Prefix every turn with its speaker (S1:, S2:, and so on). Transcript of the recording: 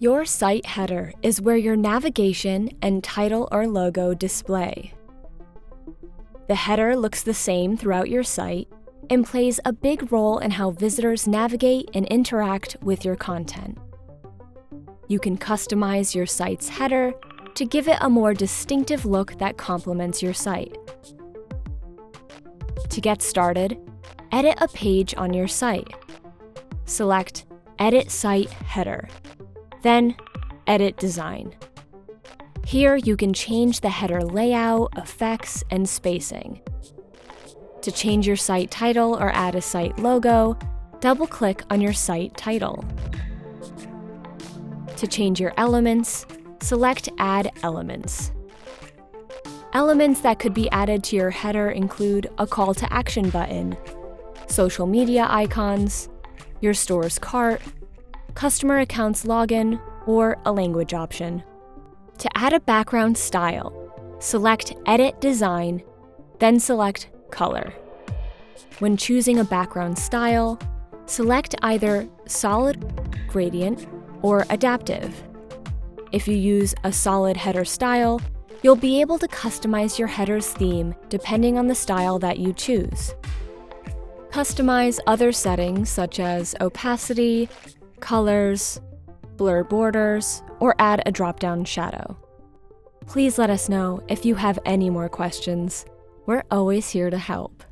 S1: Your site header is where your navigation and title or logo display. The header looks the same throughout your site and plays a big role in how visitors navigate and interact with your content. You can customize your site's header to give it a more distinctive look that complements your site. To get started, edit a page on your site. Select Edit Site Header, then Edit Design. Here you can change the header layout, effects, and spacing. To change your site title or add a site logo, double-click on your site title. To change your elements, select Add Elements. Elements that could be added to your header include a call to action button, social media icons, your store's cart, customer accounts login, or a language option. To add a background style, select Edit Design, then select Color. When choosing a background style, select either Solid, Gradient, or Adaptive. If you use a solid header style, you'll be able to customize your header's theme depending on the style that you choose. Customize other settings such as opacity, colors, blur borders, or add a drop-down shadow. Please let us know if you have any more questions. We're always here to help.